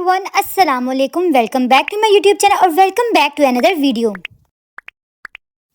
Everyone, अस्सलाम वालेकुम। Welcome back to my YouTube channel और welcome back to another video.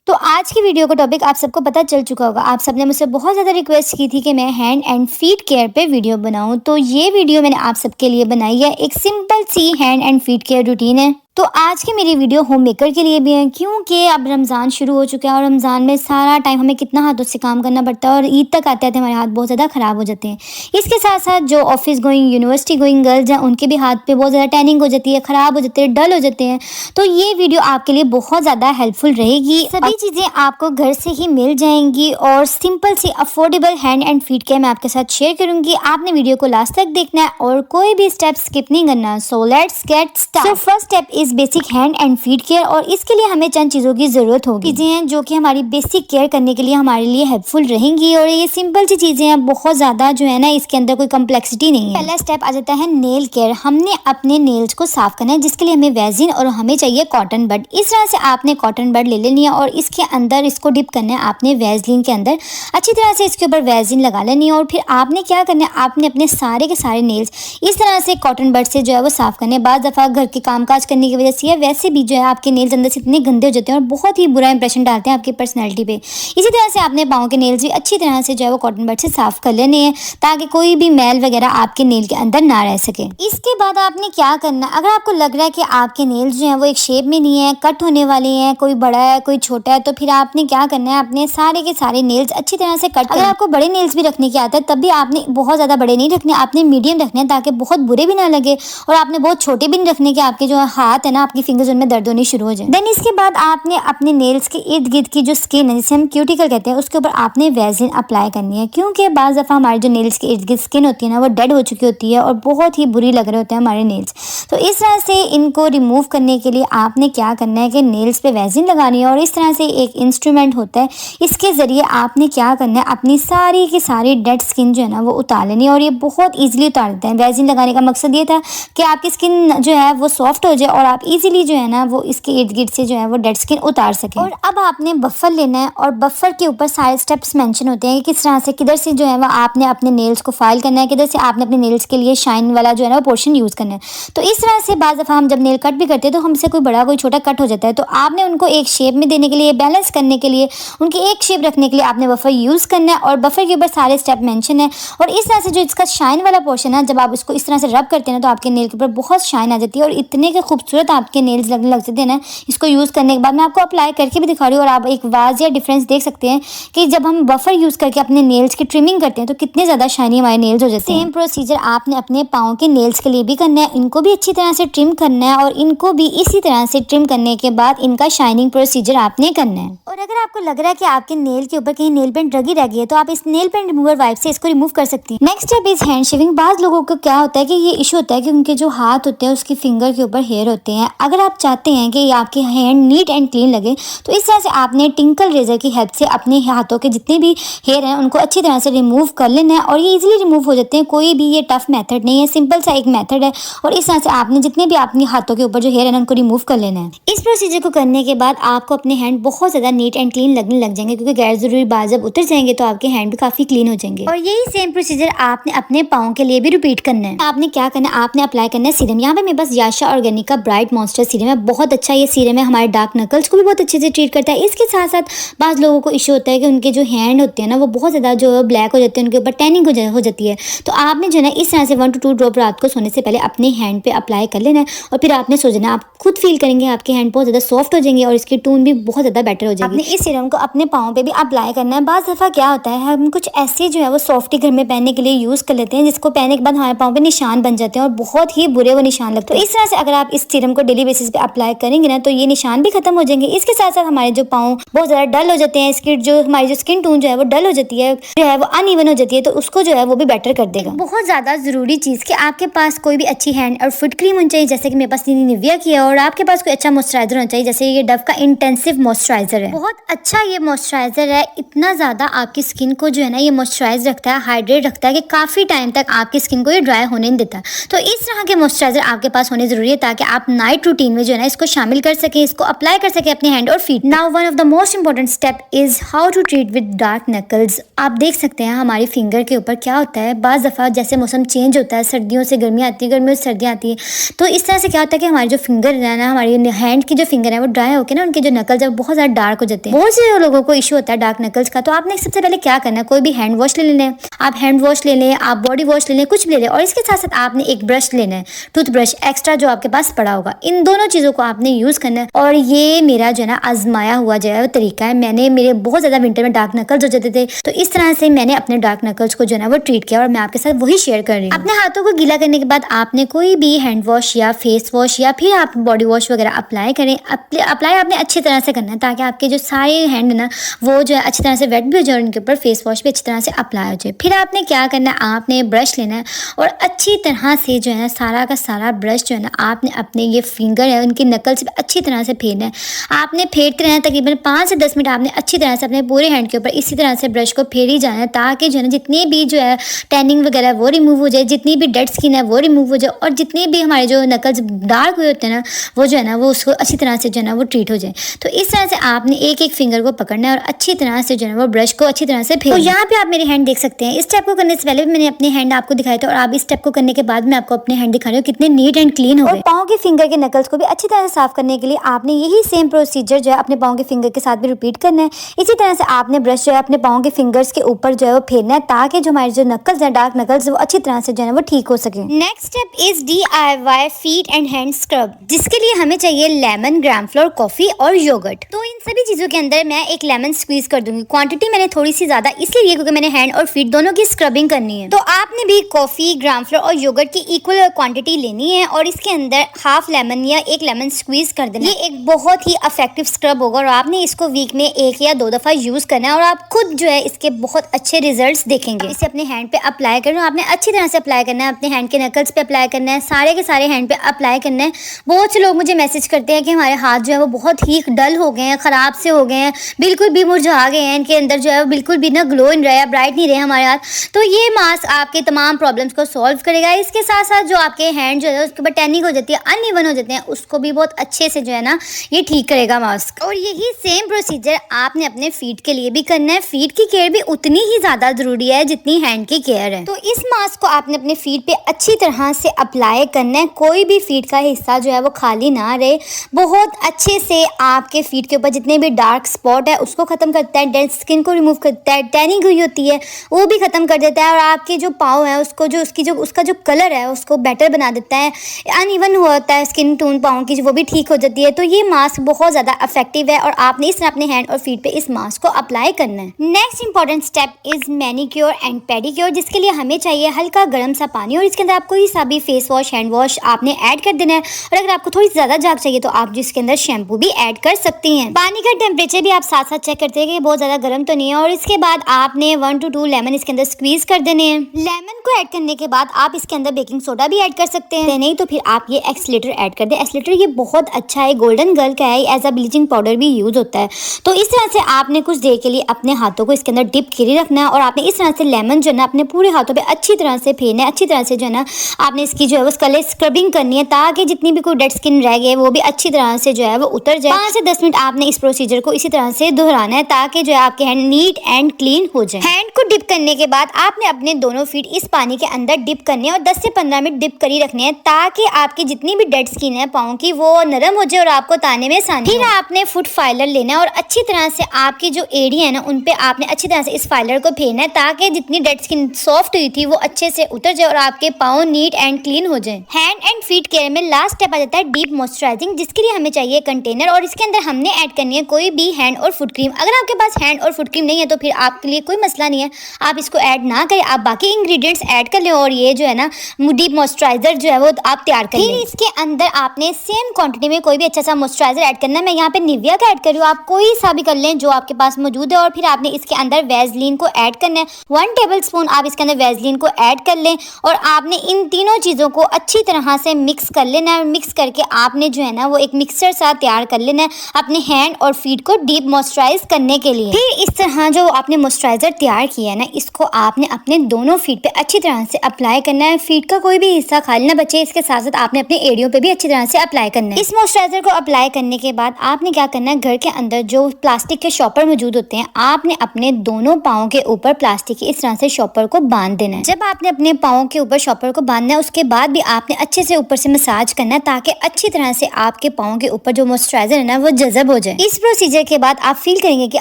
तो आज की वीडियो का टॉपिक आप सबको पता चल चुका होगा। आप सबने मुझसे बहुत ज़्यादा रिक्वेस्ट की थी कि मैं हैंड एंड फीट केयर पे वीडियो बनाऊं, तो ये वीडियो मैंने आप सबके लिए बनाई है। एक सिंपल सी hand and feet care routine है। तो आज की मेरी वीडियो होम मेकर के लिए भी है, क्योंकि अब रमज़ान शुरू हो चुका है और रमज़ान में सारा टाइम हमें कितना हाथों से काम करना पड़ता है और ईद तक आते आते हमारे हाथ बहुत ज़्यादा ख़राब हो जाते हैं। इसके साथ साथ जो office going, university going girls हैं, उनके भी हाथ पे बहुत ज़्यादा टैनिंग हो जाती है, ख़राब हो जाते हैं, डल हो जाते हैं। तो ये वीडियो आपके लिए बहुत ज़्यादा हेल्पफुल रहेगी। सभी चीज़ें आपको घर से ही मिल जाएंगी और सिंपल सी affordable hand and feet care मैं आपके साथ शेयर करूँगी। आपने वीडियो को लास्ट तक देखना है और कोई भी स्टेप स्किप नहीं करना। So let's get start. So first step is basic hand and feet care, और इसके लिए हमें चंद चीज़ों की ज़रूरत होगी। चीज़ें हैं जो कि हमारी बेसिक केयर करने के लिए हमारे लिए हेल्पफुल रहेंगी और ये सिंपल सी चीज़ें हैं, बहुत ज़्यादा जो है ना इसके अंदर कोई कम्प्लेक्सिटी नहीं है। पहला स्टेप आ जाता है नेल केयर। हमने अपने नेल्स को साफ करना है, जिसके लिए हमें वैजिन और हमें चाहिए कॉटन बड। इस तरह से आपने कॉटन बड ले लेनी है और इसके अंदर इसको डिप करना है आपने वैजलिन के अंदर। अच्छी तरह से इसके ऊपर वैजिन लगा लेनी है और फिर आपने क्या करना है, आपने अपने सारे के सारे नेल्स इस तरह से कॉटन बड से जो है वो साफ करने हैं। बाद दफ़ा घर के कामकाज करने की वजह से वैसे भी जो है आपके नेल्स अंदर से इतने गंदे हो जाते हैं और बहुत ही बुरा इंप्रेशन डालते हैं आपकी पर्सनैलिटी पे। इसी तरह से आपने पाँव के नेल्स भी अच्छी तरह से जो है वो कॉटन बड से साफ कर लेने हैं, ताकि कोई भी मैल वगैरह आपके नेल के अंदर ना रह सके। इसके बाद आपने क्या करना है, अगर आपको लग रहा है कि आपके नेल्स जो हैं वो एक शेप में नहीं है, कट होने वाले हैं, कोई बड़ा है कोई छोटा है, तो फिर आपने क्या करना है, अपने सारे के सारे नेल्स अच्छी तरह से कट। अगर आपको बड़े नेल्स भी रखने की आदत है, तब भी आपने बहुत ज़्यादा बड़े नहीं रखने, आपने मीडियम रखने हैं, ताकि बहुत बुरे भी ना लगे और आपने बहुत छोटे भी नहीं रखने के आपके जो हाथ है ना, आपकी फिंगर्स उनमें दर्द होनी शुरू हो जाए। देन इसके बाद आपने अपने नेल्स के इर्द गिर्द की जो स्किन है, जिसे हम क्यूटिकल कहते हैं, उसके ऊपर आपने वैजिन अप्लाई करनी है, क्योंकि बाज़ दफ़ा हमारे जो नेल्स के इर्द गिर्द स्किन होती है ना, वो डेड हो चुकी होती है और बहुत ही बुरी लग रहे होते हैं हमारे नेल्स। तो इस तरह से इनको रिमूव करने के लिए आपने क्या करना है कि नेल्स पे वैजिन लगानी है और इस तरह से एक इंस्ट्रूमेंट होता है, इसके ज़रिए आपने क्या करना है, अपनी सारी की सारी डेड स्किन जो है ना वो उतार लेनी है और ये बहुत ईजिली उतार देते हैं। वैजिन लगाने का मकसद ये था कि आपकी स्किन जो है वो सॉफ्ट हो जाए और आप ईजिली जो है ना वो इसके इर्द गिर्द से जो है वो डेड स्किन उतार सके। और अब आपने बफर लेना है और बफर के ऊपर सारे स्टेप्स मेंशन होते हैं कि किस तरह से, किधर से जो है वो आपने अपने नेल्स को फाइल करना है, किधर से आपने अपने नेल्स के लिए शाइन वाला जो है ना वो पोर्शन यूज़ करना है। तो इस तरह से बाज़ दफ़ा हम जब नेल कट भी करते हैं तो हमसे कोई बड़ा कोई छोटा कट हो जाता है, तो आपने उनको एक शेप में देने के लिए, बैलेंस करने के लिए, उनकी एक शेप रखने के लिए आपने बफर यूज़ करना है और बफर के ऊपर सारे स्टेप मेंशन है। और इस तरह से जो इसका शाइन वाला पोर्शन है, जब आप इसको इस तरह से रब करते हैं ना, तो आपके नेल के ऊपर बहुत शाइन आ जाती है और इतने के खूबसूरत आपके नेल्स लगने लग जाते हैं ना। इसको यूज़ करने के बाद मैं आपको अप्लाई करके भी दिखा रही हूँ और आप एक वाज़िया डिफरेंस देख सकते हैं कि जब हम बफर यूज़ करके अपने नेल्स की ट्रिमिंग करते हैं तो कितने ज़्यादा शाइनी हमारे नेल्स हो जाते हैं। सेम प्रोसीजर आपने अपने पाँव के नेल्स के लिए भी करना है, इनको भी अच्छी तरह से ट्रिम करना है और इनको भी इसी तरह से ट्रिम करने के बाद इनका शाइनिंग प्रोसीजर आपने करना है। और अगर आपको लग रहा है कि आपके नेल के ऊपर कहीं नेल पेंट लगी रह गई है, तो आप इस नेल पेंट रिमूवर वाइप से इसको रिमूव कर सकती हैं। Next step is hand shaving. बाज़ लोगों को क्या होता है कि ये इशू होता है कि उनके जो हाथ होते हैं उसकी फिंगर के ऊपर हेयर होते हैं। अगर आप चाहते हैं कि आपके हैंड नीट एंड क्लीन लगे, तो इस तरह से आपने टिंकल रेजर की हेल्प से अपने हाथों के जितने भी हेयर हैं उनको अच्छी तरह से रिमूव कर लेना है और ये इजीली रिमूव हो जाते हैं। कोई भी ये टफ मेथड नहीं है, सिंपल सा एक मेथड है और इस तरह से आपने जितने भी अपने हाथों के ऊपर जो हेयर है उनको रिमूव कर लेना है। इस प्रोसीजर को करने के बाद आपको अपने हैंड बहुत ज़्यादा नीट एंड क्लीन लगने लग जाएंगे, क्योंकि गैर जरूरी बाल जब उतर जाएंगे तो आपके हैंड भी काफ़ी क्लीन हो जाएंगे। और यही सेम प्रोसीजर आपने अपने पाँव के लिए भी रिपीट करना है। आपने क्या करना है, आपने अप्लाई करना है सीरम। यहाँ पे मेरे पास याशा ऑर्गेनिक का ब्राइट मॉइस्चर सीरम है, बहुत अच्छा ये सीरम है, हमारे डार्क नकल्स को भी बहुत अच्छे से ट्रीट करता है। इसके साथ साथ बाज़ लोगों को इशू होता है कि उनके जो हैंड होते हैं ना वो बहुत ज़्यादा जो ब्लैक हो जाते हैं, उनके ऊपर टैनिंग हो जाती है। तो आपने जो है ना इस तरह से 1 to 2 ड्रॉप रात को सोने से पहले अपने हैंड पे अप्लाई कर लेना है और फिर आपने सो जाना। आप खुद फील करेंगे आपके हैंड बहुत ज़्यादा सॉफ्ट हो जाएंगे और इसकी टून भी बहुत ज़्यादा बेटर हो जाएगी। आपने इस सीरम को अपने पाँव पे भी अप्लाई करना है। बाज़ दफ़ा क्या होता है, हम कुछ ऐसे जो है वो सॉफ्टी घर में पहनने के लिए यूज़ कर लेते हैं, जिसको पहनने के बाद हमारे पाँव पे निशान बन जाते हैं और बहुत ही बुरे वो निशान लगते हैं। तो इस तरह से अगर आप इस सीरम को डेली बेसिस पे अप्लाई करेंगे ना, तो ये निशान भी खत्म हो जाएंगे। इसके साथ साथ हमारे जो पाँव बहुत ज़्यादा डल हो जाते हैं, इसकी जो हमारी जो स्किन टोन जो है वो डल हो जाती है, जो है वो अनइवन हो जाती है, तो उसको जो है वो भी बेटर कर देगा। बहुत ज़्यादा ज़रूरी चीज़ कि आपके पास कोई भी अच्छी हैंड और फुट क्रीम होनी चाहिए, जैसे कि मेरे पास निविया की है, और आपके पास कोई अच्छा मॉइस्चराइजर होना चाहिए, जैसे ये डव का इंटेंसिव मॉइस्चराइजर है। बहुत अच्छा ये मॉइस्चराइजर है, इतना ज़्यादा आपकी स्किन को जो है ना ये मॉइस्चराइज रखता है, हाइड्रेट रखता है कि काफ़ी टाइम तक आपकी स्किन को ये ड्राई होने नहीं देता। तो इस तरह के मॉइस्चराइजर आपके पास होने ज़रूरी है, ताकि आप नाइट रूटीन में जो है ना इसको शामिल कर सकें, इसको अप्लाई कर सकें अपने हैंड और feet. Now one of the most important step is how to treat with dark knuckles. आप देख सकते हैं हमारी फिंगर के ऊपर क्या होता है, बाज़ दफ़ा जैसे मौसम चेंज होता है, सर्दियों से गर्मियाँ आती है, गर्मियों से सर्दियाँ आती है, तो इस तरह से क्या होता है कि हमारी जो फिंगर है ना, हमारी हैंड की जो फिंगर है वो ड्राई होकर ना उनके जो नकल्स है बहुत ज़्यादा डार्क हो जाते हैं। बहुत से लोगों को इशू होता है डार्क नकल्स का। तो आपने सबसे पहले क्या करना है, कोई भी हैंड वॉश ले लेना है, आप हैंड वॉश ले लें, आप बॉडी वॉश ले लें, कुछ भी ले लें, और इसके साथ साथ आपने एक ब्रश लेना है, टूथ ब्रश एक्स्ट्रा जो आपके पास पड़ा होगा। इन दोनों चीज़ों को आपने यूज़ करना है। और ये मेरा जो है ना आजमाया हुआ जो है वो तरीका है। मेरे बहुत ज़्यादा विंटर में डार्क नकल्स हो जाते थे, तो इस तरह से मैंने अपने डार्क नकल्स को जो है ना वो ट्रीट किया और मैं आपके साथ वही शेयर कर रही हूँ। अपने हाथों को गीला करने के बाद आपने कोई भी हैंड वॉश या फेस वॉश या फिर आप बॉडी वॉश वगैरह अप्लाई करें। अप्लाई आपने अच्छी तरह से करना है ताकि आपके जो सारे हैंड है ना वो जो है अच्छी तरह से वेट भी हो जाए, उनके ऊपर फेस वॉश भी अच्छी तरह से अप्लाई हो जाए। फिर आपने क्या करना है, आपने ब्रश लेना है और अच्छी तरह से जो है ना सारा का सारा ब्रश जो है ना आपने अपने ये फिंगर है उनकी नकल से अच्छी तरह से फेरना है। आपने फेरते रहना है तकरीबन 5 से 10 मिनट आपने अच्छी तरह से अपने पूरे हैंड के ऊपर इसी तरह से ब्रश को फेर ही जाना है ताकि जो है ना जितनी भी जो है टैनिंग वगैरह वो रिमूव हो जाए, जितनी भी डेड स्किन है वो रिमूव हो जाए, और जितने भी हमारे जो नकल्स डार्क हुए होते हैं ना वो जो है ना वो उसको अच्छी तरह से जो है ना वो ट्रीट हो जाए। तो इस तरह से आपने एक एक फिंगर को पकड़ना है और अच्छी तरह से जो है वो ब्रश को अच्छी तरह से फेर। तो यहाँ पे आप मेरे हैंड देख सकते हैं। इस स्टेप को करने से पहले भी मैंने अपने हैंड आपको दिखाए थे और आप इस स्टेप को करने के बाद मैं आपको अपने हैंड दिखा रही हूँ कितने नीट एंड क्लीन हो गए। पाँव के फिंगर के नकल्स को भी अच्छी तरह से साफ करने के लिए आपने यही सेम प्रोसीजर जो है अपने पाँव के फिंगर के साथ भी रिपीट करना है। इसी तरह से आपने ब्रश जो है अपने पाँव के फिंगर्स के ऊपर जो है वो फेरना है ताकि जो हमारे जो नकल्स हैं डार्क नकल्स वो अच्छी तरह से जो है वो ठीक हो सके। Next step is DIY feet and hand scrub, जिसके लिए हमें चाहिए लेमन, ग्राम फ्लोर, कॉफी और योगर्ट। तो इन सभी चीजों के अंदर मैं एक लेमन स्क्वीज कर दूंगी। क्वांटिटी मैंने थोड़ी सी ज्यादा इसलिए क्योंकि मैंने हैंड और फीट दोनों की स्क्रबिंग करनी है। तो आपने भी कॉफी, ग्राम फ्लोर और योगर्ट की इक्वल क्वांटिटी लेनी है और इसके अंदर हाफ लेमन या एक लेमन स्क्वीज कर देना। ये एक बहुत ही इफेक्टिव स्क्रब होगा और आपने इसको वीक में 1 या 2 दफा यूज करना है और आप खुद जो है इसके बहुत अच्छे रिजल्ट्स देखेंगे। इसे अपने हैंड पे अप्लाई करना, आपने अच्छी तरह से अप्लाई करना है, अपने हैंड के नकल्स पे अप्लाई करना है, सारे के सारे हैंड पे अप्लाई करना है। बहुत से लोग मुझे मैसेज करते हैं कि हमारे हाथ जो है वो बहुत ही डल हो गए हैं, खराब से हो गए हैं, बिल्कुल भी मुरझा गए हैं, इनके अंदर जो है वो बिल्कुल भी ना ग्लो इन रहा है, ब्राइट नहीं रहे हमारे हाथ। तो ये मास्क आपके तमाम प्रॉब्लम्स को सॉल्व करेगा। इसके साथ साथ जो आपके हैंड जो है उसके ऊपर टैनिंग हो जाती है, अनइवन हो जाते हैं, उसको भी बहुत अच्छे से जो है ना ये ठीक करेगा मास्क। और यही सेम प्रोसीजर आपने अपने फीट के लिए भी करना है। फीट की केयर भी उतनी ही ज्यादा जरूरी है जितनी हैंड की केयर है। तो इस मास्क को आपने अपने फीट पे अच्छी तरह से अप्लाई करना है। कोई भी फीट का हिस्सा जो है वो खाली ना रहे। बहुत अच्छे से आपके फीट के ऊपर जितने भी डार्क स्पॉट है उसको खत्म करता है, डेड स्किन को रिमूव करता है, टैनिंग हुई होती है वो भी खत्म कर देता है और आपके जो पाँव है उसको जो उसका जो कलर है उसको बेटर बना देता है। अनइवन होता है स्किन टोन पाँव की वो भी ठीक हो जाती है। तो ये मास्क बहुत ज़्यादा इफेक्टिव है और आपने इस तरह अपने हैंड और फीट पे इस मास्क को अप्लाई करना है। Next important step is manicure and pedicure, जिसके लिए हमें चाहिए हल्का गर्म सा पानी और इसके अंदर आपको कोई सा भी फेस वॉश, हैंड वॉश आपने ऐड कर देना है। और अगर आपको थोड़ी ज़्यादा झाग चाहिए तो आप जिसके अंदर शैम्पू भी ऐड कर सकती हैं। पानी का टेम्परेचर भी आप साथ साथ चेक करते हैं कि बहुत ज़्यादा गर्म तो नहीं है। और इसके बाद आपने 1 to 2 लेमन इसके अंदर स्क्वीज कर देने हैं। लेमन को ऐड करने के बाद आप इसके अंदर बेकिंग सोडा भी ऐड कर सकते हैं, नहीं तो फिर आप ये एक्सलेटर ऐड कर दें। एक्सलेटर ये बहुत अच्छा है, गोल्डन गर्ल का है, एज अ ब्लीचिंग पाउडर भी यूज होता है। तो इस तरह से आपने कुछ देर के लिए अपने हाथों को इसके अंदर डिप करके रखना है और आपने इस तरह से लेमन जो है ना अपने पूरे हाथों पे अच्छी तरह से फेरना है। अच्छी तरह से जो है ना आपने इसकी जो है उसका स्क्रबिंग करनी है ताकि जितनी भी कोई डेड स्किन रह गई वो भी अच्छी तरह से जो है वो उतर जाए। 5 से 10 मिनट आपने इस प्रोसीजर को इसी तरह से दोहराना है ताकि जो है आपके हैंड नीट एंड क्लीन हो जाए। हैंड को डिप करने के बाद आपने अपने दोनों फीट इस पानी के अंदर डिप करने हैं और 10 से 15 मिनट डिप करी रखने हैं ताकि आपकी जितनी भी डेड स्किन है पाँव की वो नरम हो जाए और आपको ताने में आसानी। फिर आपने फुट फाइलर लेना है और अच्छी तरह से आपकी जो एड़ी है ना उन पे आपने अच्छी तरह से इस फाइलर को फेरना है ताकि जितनी डेड स्किन सॉफ्ट हुई थी वो अच्छे से उतर जाए और आपके पाँव नीट एंड क्लीन हो जाए। हैंड एंड फीट केयर में लास्ट स्टेप आ जाता है डीप मॉइस्चराइजिंग, जिसके लिए हमें चाहिए कंटेनर और इसके अंदर हमने ऐड करनी है कोई भी हैंड और फुट क्रीम। अगर आपके पास हैंड और फुट क्रीम नहीं है तो फिर आपके लिए कोई मसला नहीं है, आप इसको ऐड ना करें, आप बाकी इंग्रेडिएंट्स ऐड कर लें और ये जो है ना डीप मॉइस्चराइजर जो है वो आप तैयार कर लें। फिर इसके अंदर आपने सेम क्वांटिटी में कोई भी अच्छा सा मॉइस्चराइजर ऐड करना है। मैं यहाँ पे निविया का ऐड कर रही हूँ, आप कोई सा भी कर लें जो आपके पास मौजूद है। और फिर आपने इसके अंदर वैसलीन को ऐड करना है, 1 टेबलस्पून आप इसके अंदर वैसलीन को ऐड कर लें और आपने इन तीनों चीज़ों को अच्छी तरह से मिक्स कर लेना है। मिक्स करके आपने जो है ना वो एक मिक्सर सा तैयार कर लेना है अपने हैंड और फीट को डीप मॉइस्चराइज करने के लिए। फिर इस तरह जो आपने मॉइस्चराइजर तैयार किया है ना इसको आपने अपने दोनों फीट पे अच्छी तरह से अप्लाई करना है। फीट का कोई भी हिस्सा खाली ना बचे, इसके साथ साथ आपने अपने एड़ियों पे भी भी अच्छी तरह से अप्लाई करना है। इस मॉइस्चराइजर को अप्लाई करने के बाद आपने क्या करना है, घर के अंदर जो प्लास्टिक के शॉपर मौजूद होते हैं, आपने अपने दोनों पाँव के ऊपर प्लास्टिक के इस तरह से शॉपर को बांध देना है। जब आपने अपने पाँव के ऊपर शॉपर को बांधना है, उसके बाद भी आपने अच्छे से ऊपर से मसाज करना है ताकि अच्छी तरह से आपके पाँव के ऊपर जो मॉइस्चराइजर है ना वो जज़ब हो जाए। इस प्रोसीजर के बाद आप फील करेंगे कि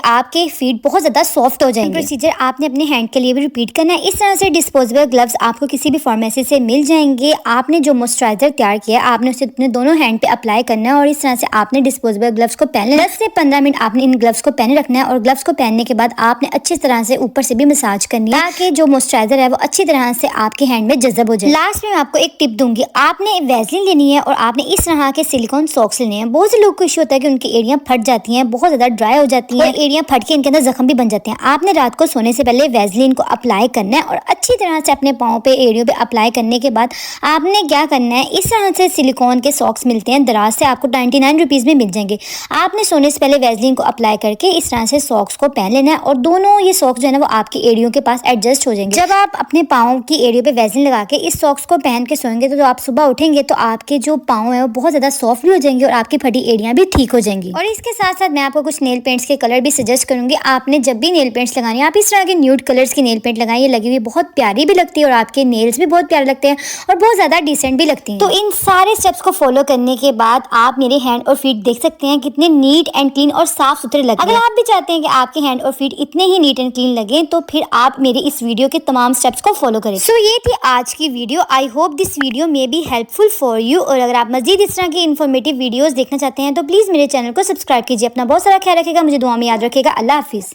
आपके फीट बहुत ज्यादा सॉफ्ट हो जाएंगे। प्रोसीजर आपने अपने हैंड के लिए भी रिपीट करना है। इस तरह से डिस्पोजेबल ग्लव्स आपको किसी भी फार्मेसी से मिल जाएंगे। आपने जो मॉइस्चराइजर तैयार किया आपने उसे अपने दोनों हैंड पे अप्लाई करना है और इस तरह से आपने डिस्पोजेबल ग्लव्स को पहनना है। 10 से 15 मिनट आपने इन ग्लव्स को पहने रखना है और ग्लव्स को पहनने के बाद आपने अच्छी तरह से ऊपर से भी मसाज करनी है ताकि जो मॉइस्चराइजर है वो अच्छी तरह से आपके हैंड में जज़ब हो जाए। लास्ट में मैं आपको एक टिप दूंगी, आपने वैसलीन लेनी है और आपने इस तरह के सिलिकॉन सॉक्स लेने हैं। बहुत से लोग को इश्यू होता है कि उनकी एड़ियां फट जाती हैं, बहुत ज्यादा ड्राई हो जाती हैं, एड़ियां फट के इनके अंदर जख्म भी बन जाते हैं। आपने रात को सोने से पहले वैसलीन को अप्लाई करना है और अच्छी तरह से अपने पाँव पे एड़ियों पे अप्लाई करने के बाद आपने क्या करना है, इस तरह से सिलिकॉन के सॉक्स मिलते हैं दराज से, आपको 99 रुपीज़ में मिल जाएंगे। आपने सोने से पहले वैसलीन को अप्लाई करके इस तरह से सॉक्स को पहन लेना है और दोनों ये सॉक्स जो है ना वो आपकी एड़ियों के पास एडजस्ट हो जाएंगे। जब आप अपने पाँव की एड़ियों पे वैसलीन लगा के इस सॉक्स को पहन के सोएंगे तो जो आप सुबह उठेंगे तो आपके जो पाँव है वो बहुत ज्यादा सॉफ्ट भी हो जाएंगे और आपकी फटी एड़ियां भी ठीक हो जाएंगी। और इसके साथ साथ मैं आपको कुछ नेल पेंट्स के कलर भी सजेस्ट करूंगी। आपने जब भी नेल पेंट्स लगानी है आप इस तरह के न्यूड कलर्स की नेल पेंट लगाएं, ये लगी हुई बहुत प्यारी भी लगती है और आपके नेल्स भी बहुत प्यारे लगते हैं और बहुत ज्यादा डिसेंट भी लगती हैं। तो इन सारे स्टेप्स को फॉलो करने के बाद आप मेरे हैंड और फीट देख सकते हैं कितने नीट एंड क्लीन और साफ सुथरे लगे। अगर आप भी चाहते हैं कि आपके हैंड और फीट इतने ही नीट एंड क्लीन लगे तो फिर आप मेरी इस वीडियो के तमाम स्टेप्स को फॉलो करें। सो ये थी आज की video. I hope this video may be helpful for you. और अगर आप मजीद इस तरह की इन्फॉर्मेटिव वीडियोस देखना चाहते हैं तो प्लीज मेरे चैनल को सब्सक्राइब कीजिए। अपना बहुत सारा ख्याल रखिएगा, मुझे दुआ में याद रखिएगा। अल्लाह हाफिज।